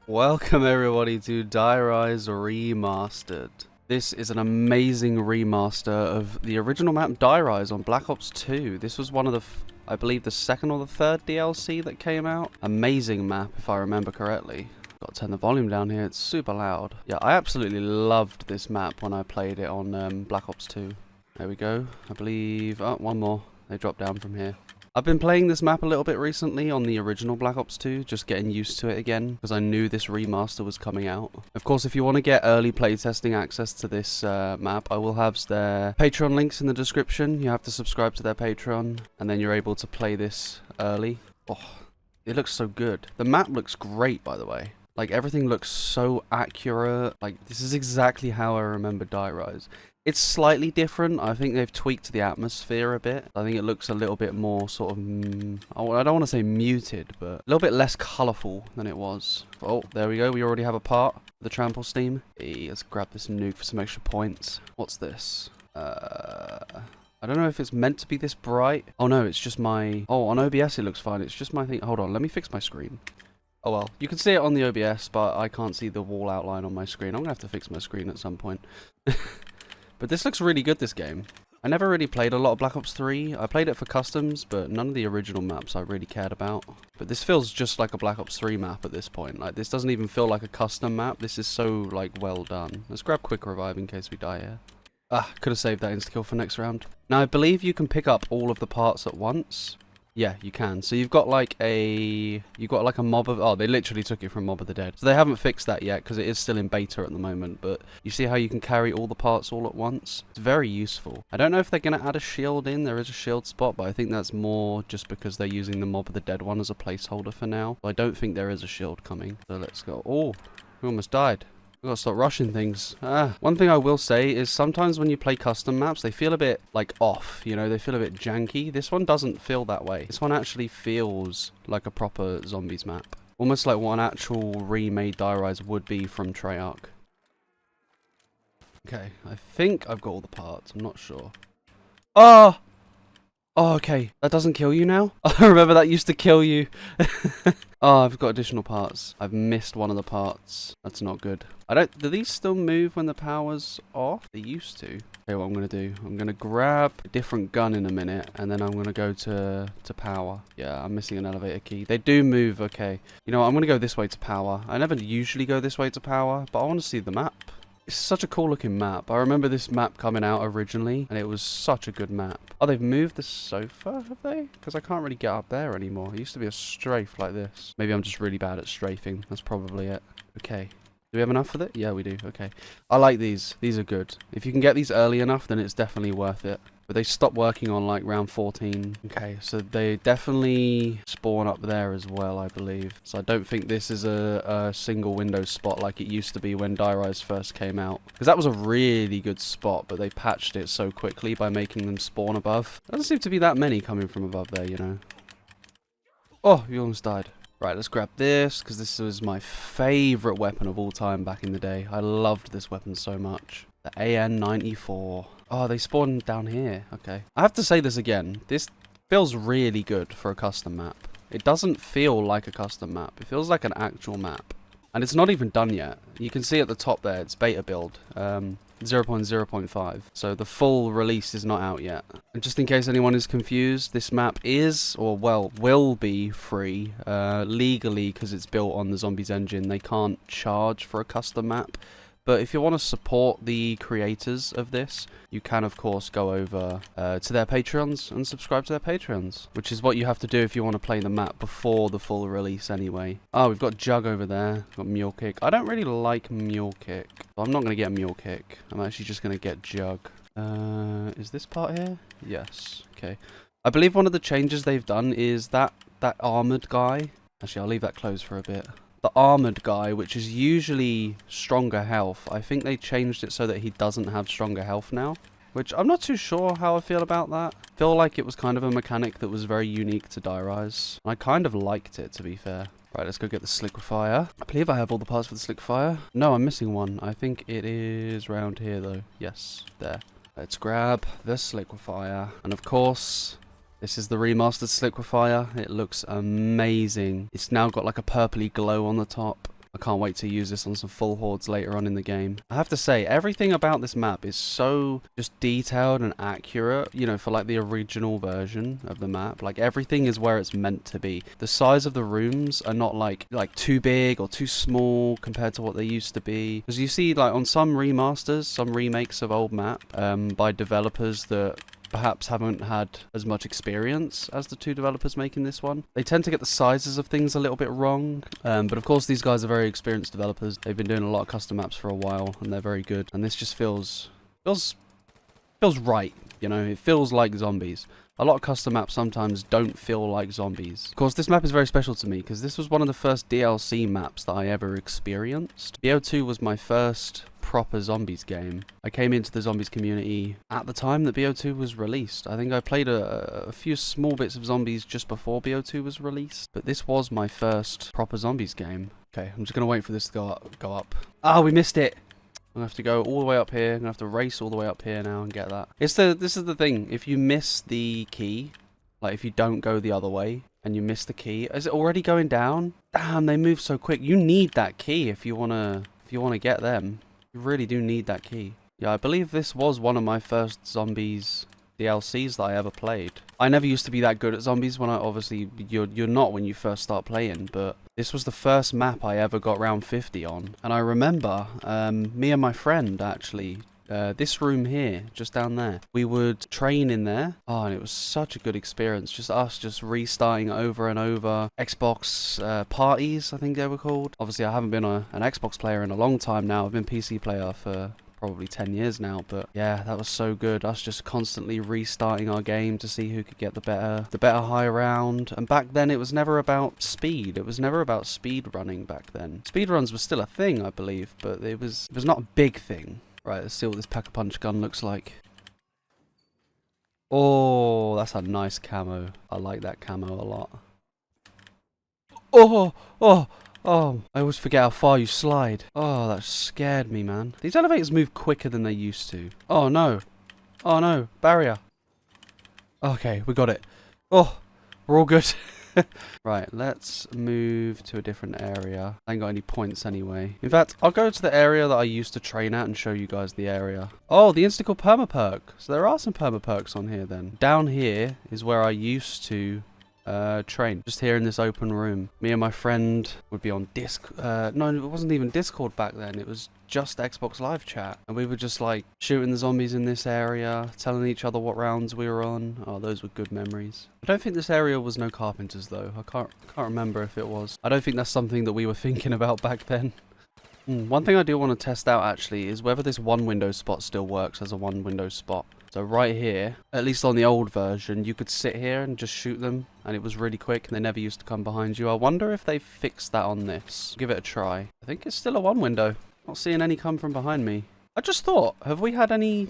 Welcome everybody to Rise Remastered. This is an amazing remaster of the original map Rise on Black Ops 2. This was one of the, I believe the second or the third DLC that came out. Amazing map if I remember correctly. Got to turn the volume down here, it's super loud. Yeah, I absolutely loved this map when I played it on Black Ops 2. There we go, I believe, oh, one more. They dropped down from here. I've been playing this map a little bit recently on the original Black Ops 2, just getting used to it again, because I knew this remaster was coming out. Of course, if you want to get early playtesting access to this map, I will have their Patreon links in the description. You have to subscribe to their Patreon, and then you're able to play this early. Oh, it looks so good. The map looks great, by the way. Like, everything looks so accurate. Like, this is exactly how I remember Rise. It's slightly different. I think they've tweaked the atmosphere a bit. I think it looks a little bit more sort of, I don't want to say muted, but a little bit less colourful than it was. Oh, there we go. We already have a part. The trample steam. Hey, let's grab this nuke for some extra points. What's this? I don't know if it's meant to be this bright. Oh no, it's just my... Oh, on OBS it looks fine. It's just my thing. Hold on, let me fix my screen. Oh well, you can see it on the OBS, but I can't see the wall outline on my screen. I'm going to have to fix my screen at some point. But this looks really good, this game. I never really played a lot of Black Ops 3. I played it for customs, but none of the original maps I really cared about. But this feels just like a Black Ops 3 map at this point. Like, this doesn't even feel like a custom map. This is so, like, well done. Let's grab quick revive in case we die here. Ah, could have saved that insta-kill for next round. Now, I believe you can pick up all of the parts at once. Yeah, you can. So you've got like a mob of... Oh, they literally took it from Mob of the Dead. So they haven't fixed that yet because it is still in beta at the moment. But you see how you can carry all the parts all at once? It's very useful. I don't know if they're going to add a shield in. There is a shield spot, but I think that's more just because they're using the Mob of the Dead one as a placeholder for now. I don't think there is a shield coming. So let's go. Oh, we almost died. We've got to stop rushing things. One thing I will say is sometimes when you play custom maps, they feel a bit, like, off. You know, they feel a bit janky. This one doesn't feel that way. This one actually feels like a proper zombies map. Almost like what an actual remade Rise would be from Treyarch. Okay, I think I've got all the parts. I'm not sure. Oh! Oh, okay. That doesn't kill you now? I remember that used to kill you. Oh, I've got additional parts. I've missed one of the parts. That's not good. Do these still move when the power's off? They used to. Okay, what I'm going to do. I'm going to grab a different gun in a minute, and then I'm going to go to power. Yeah, I'm missing an elevator key. They do move, okay. You know what? I'm going to go this way to power. I never usually go this way to power, but I want to see the map. It's such a cool looking map. I remember this map coming out originally, and it was such a good map. Oh, they've moved the sofa, have they? Because I can't really get up there anymore. It used to be a strafe like this. Maybe I'm just really bad at strafing. That's probably it. Okay. Do we have enough for it? Yeah, we do. Okay. I like these. These are good. If you can get these early enough, then it's definitely worth it. But they stopped working on like round 14. Okay, so they definitely spawn up there as well, I believe. So I don't think this is a single window spot like it used to be when Rise first came out. Because that was a really good spot, but they patched it so quickly by making them spawn above. There doesn't seem to be that many coming from above there, you know. Oh, you almost died. Right, let's grab this, because this was my favourite weapon of all time back in the day. I loved this weapon so much. The AN-94. Oh, they spawned down here. Okay. I have to say this again. This feels really good for a custom map. It doesn't feel like a custom map. It feels like an actual map. And it's not even done yet. You can see at the top there, it's beta build. 0.0.5. So the full release is not out yet. And just in case anyone is confused, this map is, or well, will be free. Legally, because it's built on the Zombies engine, they can't charge for a custom map. But if you want to support the creators of this, you can, of course, go over to their Patreons and subscribe to their Patreons, which is what you have to do if you want to play the map before the full release anyway. Oh, we've got Jug over there. We've got Mule Kick. I don't really like Mule Kick. So I'm not going to get Mule Kick. I'm actually just going to get Jug. Is this part here? Yes. Okay. I believe one of the changes they've done is that armored guy. Actually, I'll leave that closed for a bit. The armored guy, which is usually stronger health, I think they changed it so that he doesn't have stronger health now, which I'm not too sure how I feel about that. I feel like it was kind of a mechanic that was very unique to Rise. I kind of liked it, to be fair. Right, let's go get the Sliquifier. I believe I have all the parts for the Sliquifier. No, I'm missing one. I think it is round here, though. Yes, there. Let's grab the Sliquifier. And of course, this is the remastered Sliquifier. It looks amazing. It's now got like a purpley glow on the top. I can't wait to use this on some full hordes later on in the game. I have to say, everything about this map is so just detailed and accurate, you know, for like the original version of the map. Like everything is where it's meant to be. The size of the rooms are not like too big or too small compared to what they used to be. Because you see like on some remasters, some remakes of old map by developers that perhaps haven't had as much experience as the two developers making this one. They tend to get the sizes of things a little bit wrong, but of course these guys are very experienced developers. They've been doing a lot of custom maps for a while and they're very good, and this just feels right, you know. It feels like zombies. A lot of custom maps sometimes don't feel like zombies. Of course, this map is very special to me because this was one of the first DLC maps that I ever experienced. BO2 was my first proper zombies game. I came into the zombies community at the time that BO2 was released. I think I played a few small bits of zombies just before BO2 was released, but this was my first proper zombies game. Okay, I'm just gonna wait for this to go up. Ah, we missed it. I'm gonna have to go all the way up here. I'm gonna have to race all the way up here now and get that. This is the thing. If you miss the key, like if you don't go the other way and you miss the key, is it already going down? Damn, they move so quick. You need that key if you wanna get them. You really do need that key. Yeah, I believe this was one of my first zombies DLCs that I ever played. I never used to be that good at zombies when obviously you're not when you first start playing, but this was the first map I ever got round 50 on. And I remember me and my friend actually, this room here, just down there, we would train in there. Oh, and it was such a good experience. Just us just restarting over and over. Xbox parties, I think they were called. Obviously, I haven't been an Xbox player in a long time now. I've been PC player for probably 10 years now, but yeah, that was so good. Us just constantly restarting our game to see who could get the better high round. And back then it was never about speed. It was never about speed running back then. Speed runs were still a thing, I believe, but it was not a big thing. Right, let's see what this Pack-a-Punch gun looks like. Oh, that's a nice camo. I like that camo a lot. Oh, I always forget how far you slide. Oh, that scared me, man. These elevators move quicker than they used to. Oh, no. Oh, no. Barrier. Okay, we got it. Oh, we're all good. Right, let's move to a different area. I ain't got any points anyway. In fact, I'll go to the area that I used to train at and show you guys the area. Oh, the Instacle perma-perk. So there are some perma-perks on here then. Down here is where I used to train, just here in this open room. Me and my friend would be on no, it wasn't even Discord back then, it was just Xbox Live chat, and we were just like shooting the zombies in this area, telling each other what rounds we were on. Oh, those were good memories. I don't think this area was no carpenters though. I can't remember if it was. I don't think that's something that we were thinking about back then. One thing I do want to test out actually is whether this one window spot still works as a one window spot. So right here, at least on the old version, you could sit here and just shoot them, and it was really quick, and they never used to come behind you. I wonder if they fixed that on this. Give it a try. I think it's still a one window. Not seeing any come from behind me. I just thought, have we had any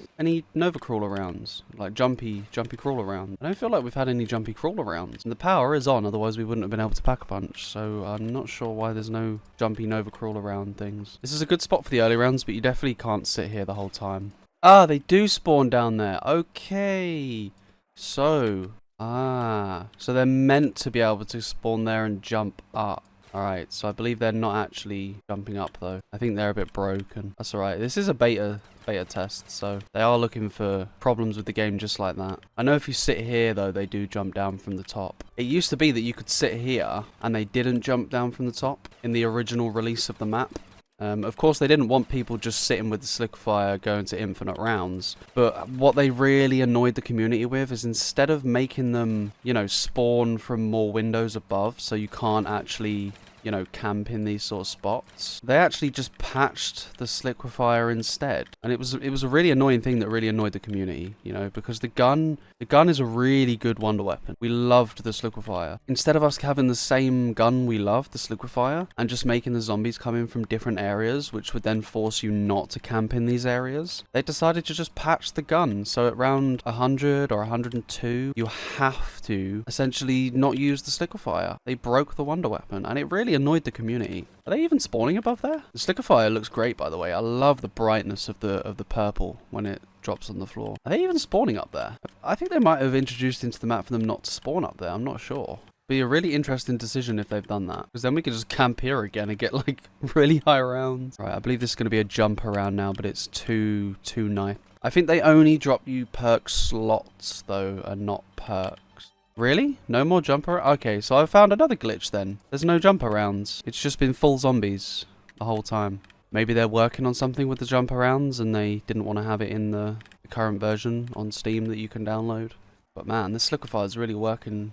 Nova crawler rounds? Like jumpy crawler rounds? I don't feel like we've had any jumpy crawler rounds. And the power is on, otherwise we wouldn't have been able to pack a punch. So I'm not sure why there's no jumpy Nova crawler round things. This is a good spot for the early rounds, but you definitely can't sit here the whole time. Ah, they do spawn down there. Okay. So they're meant to be able to spawn there and jump up. Alright, so I believe they're not actually jumping up though. I think they're a bit broken. That's alright. This is a beta test, so they are looking for problems with the game just like that. I know if you sit here though, they do jump down from the top. It used to be that you could sit here and they didn't jump down from the top in the original release of the map. Of course, they didn't want people just sitting with the slickfire going to infinite rounds. But what they really annoyed the community with is instead of making them, you know, spawn from more windows above so you can't actually, you know, camp in these sort of spots, they actually just patched the slickfire instead. And it was a really annoying thing that really annoyed the community, you know, because the gun is a really good wonder weapon. We loved the slickfire. Instead of us having the same gun we loved, the slickfire, and just making the zombies come in from different areas, which would then force you not to camp in these areas, they decided to just patch the gun. So at round 100 or 102, you have to essentially not use the slickfire. They broke the wonder weapon, and it really annoyed the community. Are they even spawning above there? The slickfire looks great, by the way. I love the brightness of the purple when it drops on the floor. Are they even spawning up there? I think they might have introduced into the map for them not to spawn up there. I'm not sure. Be a really interesting decision if they've done that, because then we can just camp here again and get like really high rounds. Right, I believe this is going to be a jump around now, but it's too nice. I think they only drop you perk slots though, and not perks. Really? No more jump around? Okay, so I found another glitch then. There's no jump arounds. It's just been full zombies the whole time. Maybe they're working on something with the jump arounds and they didn't want to have it in the current version on Steam that you can download. But man, this liquefier is really working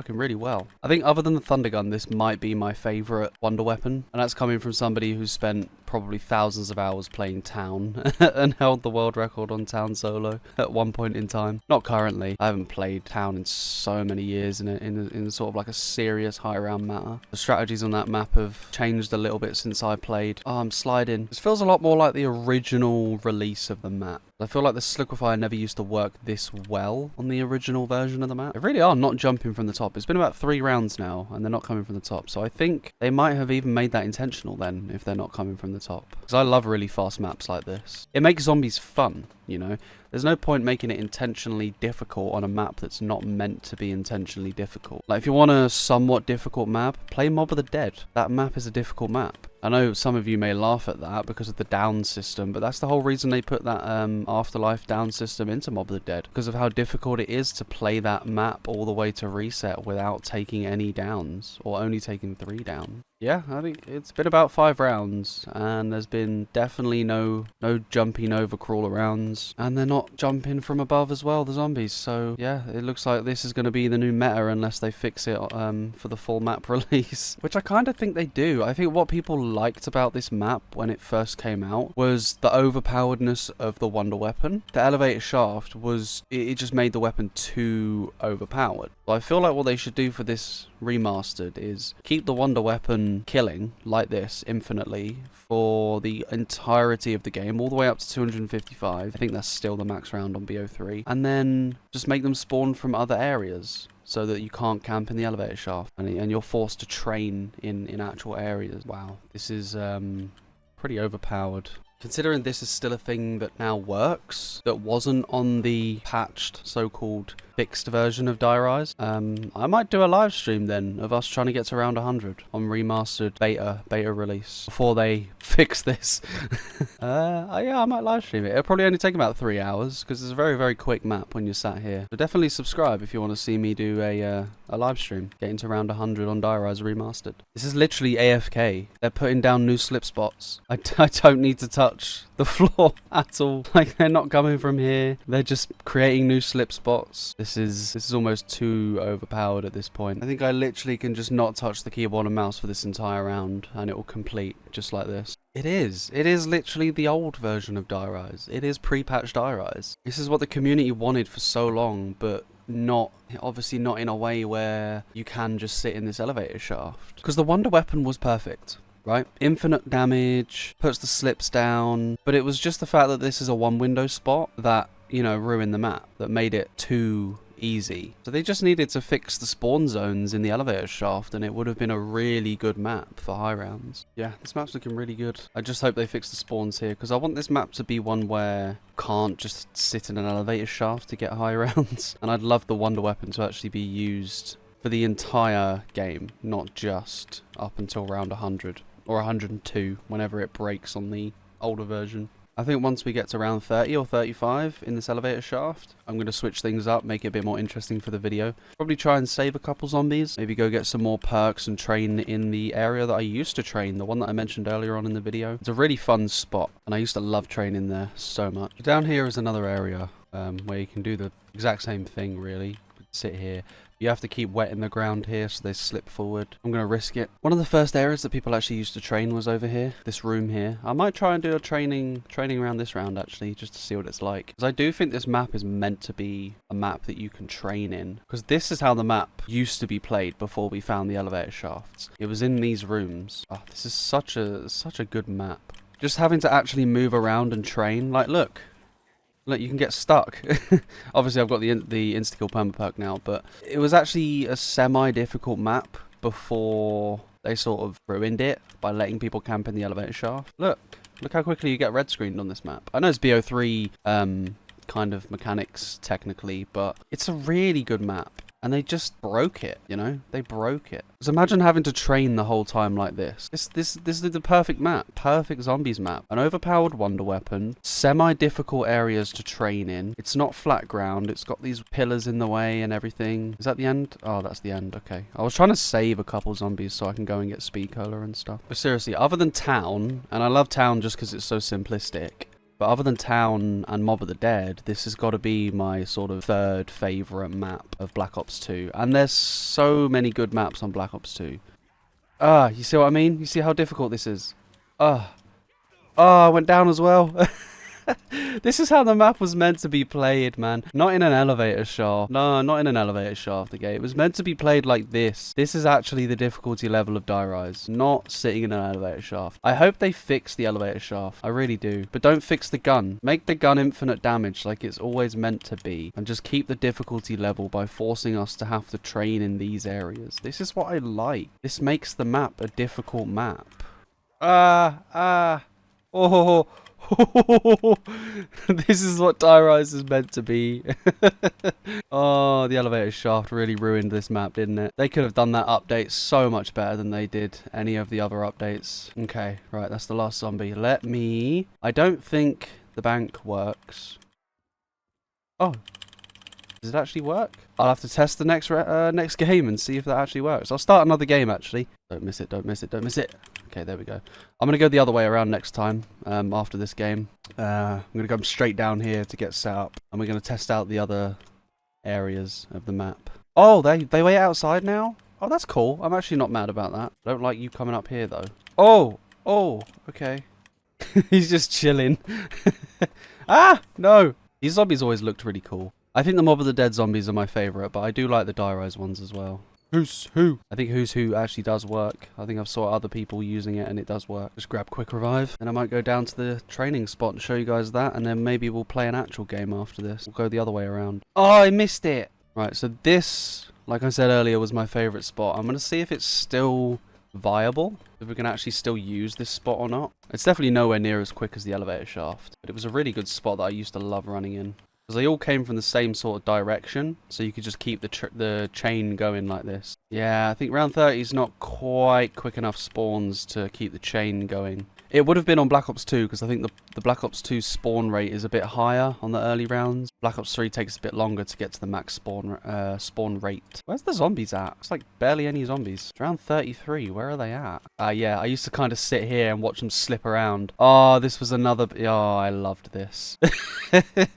really well. I think other than the Thunder Gun, this might be my favourite wonder weapon. And that's coming from somebody who's spent probably thousands of hours playing Town and held the world record on Town solo at one point in time. Not currently. I haven't played Town in so many years in sort of like a serious high round matter. The strategies on that map have changed a little bit since I played. Oh, I'm sliding. This feels a lot more like the original release of the map. I feel like the liquefier never used to work this well on the original version of the map. They really are not jumping from the top. It's been about 3 rounds now and they're not coming from the top. So I think they might have even made that intentional then if they're not coming from the top. Because I love really fast maps like this. It makes zombies fun, you know. There's no point making it intentionally difficult on a map that's not meant to be intentionally difficult. Like if you want a somewhat difficult map, play Mob of the Dead. That map is a difficult map. I know some of you may laugh at that because of the down system, but that's the whole reason they put that Afterlife down system into Mob of the Dead. Because of how difficult it is to play that map all the way to reset without taking any downs, or only taking 3 down. Yeah, I think it's been about 5 rounds, and there's been definitely no jumping over crawler rounds, and they're not jumping from above as well, the zombies. So yeah, it looks like this is going to be the new meta unless they fix it for the full map release, which I kind of think they do. I think what people liked about this map when it first came out was the overpoweredness of the wonder weapon. The elevator shaft was, it just made the weapon too overpowered. So I feel like what they should do for this remastered is keep the wonder weapon killing like this infinitely for the entirety of the game, all the way up to 255. I think that's still the max round on BO3, and then just make them spawn from other areas so that you can't camp in the elevator shaft and you're forced to train in actual areas. Wow, this is pretty overpowered. Considering this is still a thing that now works, that wasn't on the patched, so-called fixed version of Rise, I might do a live stream then of us trying to get to around 100 on remastered beta release before they fix this. Yeah, I might live stream it. It'll probably only take about 3 hours because it's a very, very quick map when you're sat here. So definitely subscribe if you want to see me do a live stream, getting to around 100 on Rise Remastered. This is literally AFK. They're putting down new slip spots. I don't need to touch the floor at all. Like, they're not coming from here. They're just creating new slip spots. This is almost too overpowered at this point. I think I literally can just not touch the keyboard and mouse for this entire round and it will complete just like this. It is literally the old version of Rise. It is pre-patched Rise. This is what the community wanted for so long, but obviously not in a way where you can just sit in this elevator shaft. Because the wonder weapon was perfect, right? Infinite damage, puts the slips down, but it was just the fact that this is a one window spot that, you know, ruined the map, that made it too easy. So they just needed to fix the spawn zones in the elevator shaft and it would have been a really good map for high rounds. Yeah, this map's looking really good. I just hope they fix the spawns here because I want this map to be one where you can't just sit in an elevator shaft to get high rounds. And I'd love the wonder weapon to actually be used for the entire game, not just up until round 100 or 102 whenever it breaks on the older version. I think once we get to round 30 or 35 in this elevator shaft, I'm going to switch things up, make it a bit more interesting for the video. Probably try and save a couple zombies, maybe go get some more perks and train in the area that I used to train, the one that I mentioned earlier on in the video. It's a really fun spot, and I used to love training there so much. Down here is another area where you can do the exact same thing, really. Sit here. You have to keep wetting the ground here so they slip forward. I'm going to risk it. One of the first areas that people actually used to train was over here, this room here. I might try and do a training around this round actually, just to see what it's like. Because I do think this map is meant to be a map that you can train in. Because this is how the map used to be played before we found the elevator shafts. It was in these rooms. Oh, this is such a good map. Just having to actually move around and train. Like, look, you can get stuck. Obviously, I've got the insta-kill perma perk now, but it was actually a semi-difficult map before they sort of ruined it by letting people camp in the elevator shaft. Look how quickly you get red screened on this map. I know it's BO3 kind of mechanics technically, but it's a really good map. And they just broke it, you know? They broke it. Because imagine having to train the whole time like this. This is the perfect map. Perfect zombies map. An overpowered wonder weapon. Semi-difficult areas to train in. It's not flat ground. It's got these pillars in the way and everything. Is that the end? Oh, that's the end. Okay. I was trying to save a couple zombies so I can go and get speed cola and stuff. But seriously, other than town, and I love town just because it's so simplistic, but other than town and Mob of the Dead, this has got to be my sort of third favourite map of Black Ops 2. And there's so many good maps on Black Ops 2. You see what I mean? You see how difficult this is? I went down as well. This is how the map was meant to be played, man. Not in an elevator shaft. No, not in an elevator shaft, okay? It was meant to be played like this. This is actually the difficulty level of Rise, not sitting in an elevator shaft. I hope they fix the elevator shaft. I really do. But don't fix the gun. Make the gun infinite damage like it's always meant to be. And just keep the difficulty level by forcing us to have to train in these areas. This is what I like. This makes the map a difficult map. Oh. This is what Rise is meant to be. Oh, the elevator shaft really ruined this map, didn't it? They could have done that update so much better than they did any of the other updates. Okay, right, that's the last zombie. I don't think the bank works. Oh, does it actually work? I'll have to test the next game and see if that actually works. I'll start another game, actually. Don't miss it, don't miss it, don't miss it. Okay, there we go. I'm going to go the other way around next time, after this game. I'm going to come straight down here to get set up. And we're going to test out the other areas of the map. Oh, they wait outside now? Oh, that's cool. I'm actually not mad about that. I don't like you coming up here, though. Oh, okay. He's just chilling. No. These zombies always looked really cool. I think the Mob of the Dead zombies are my favourite, but I do like the Rise ones as well. Who's Who? I think Who's Who actually does work. I think I've saw other people using it and it does work. Just grab Quick Revive and I might go down to the training spot and show you guys that, and then maybe we'll play an actual game after this. We'll go the other way around. Oh, I missed it! Right, so this, like I said earlier, was my favourite spot. I'm going to see if it's still viable, if we can actually still use this spot or not. It's definitely nowhere near as quick as the elevator shaft, but it was a really good spot that I used to love running in. Because they all came from the same sort of direction, so you could just keep the chain going like this. Yeah, I think round 30 is not quite quick enough spawns to keep the chain going. It would have been on Black Ops 2, because I think the Black Ops 2 spawn rate is a bit higher on the early rounds. Black Ops 3 takes a bit longer to get to the max spawn rate. Where's the zombies at? It's like barely any zombies. It's round 33. Where are they at? Yeah, I used to kind of sit here and watch them slip around. Oh, this was another... Oh, I loved this.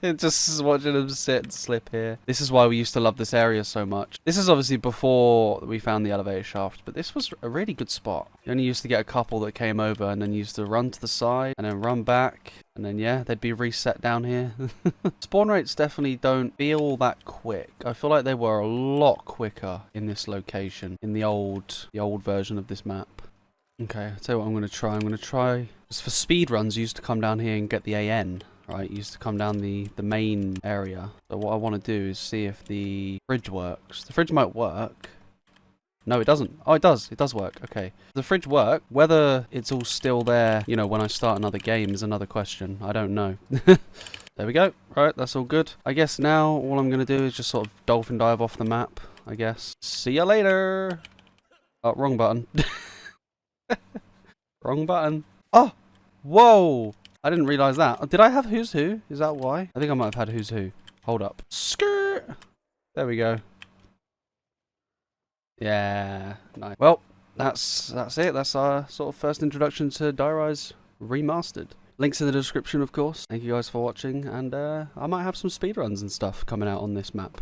Just watching them sit and slip here. This is why we used to love this area so much. This is obviously before we found the elevator shaft, but this was a really good spot. You only used to get a couple that came over and then used to run to the side and then run back, and then yeah, they'd be reset down here. Spawn rates definitely don't feel that quick. I feel like they were a lot quicker in this location, in the old version of this map. Okay, I'll tell you what I'm going to try. Because for speed runs, you used to come down here and get the AN, right? You used to come down the main area. So what I want to do is see if the fridge works. The fridge might work. No, it doesn't. Oh, it does. It does work. Okay. The fridge work. Whether it's all still there, you know, when I start another game is another question. I don't know. There we go. Right, that's all good. I guess now all I'm going to do is just sort of dolphin dive off the map, I guess. See ya later. Oh, wrong button. Wrong button. Oh! Whoa! I didn't realise that. Oh, did I have Who's Who? Is that why? I think I might have had Who's Who. Hold up. Skirt! There we go. Yeah, nice. Well, that's it. That's our sort of first introduction to Rise Remastered. Links in the description, of course. Thank you guys for watching, and I might have some speedruns and stuff coming out on this map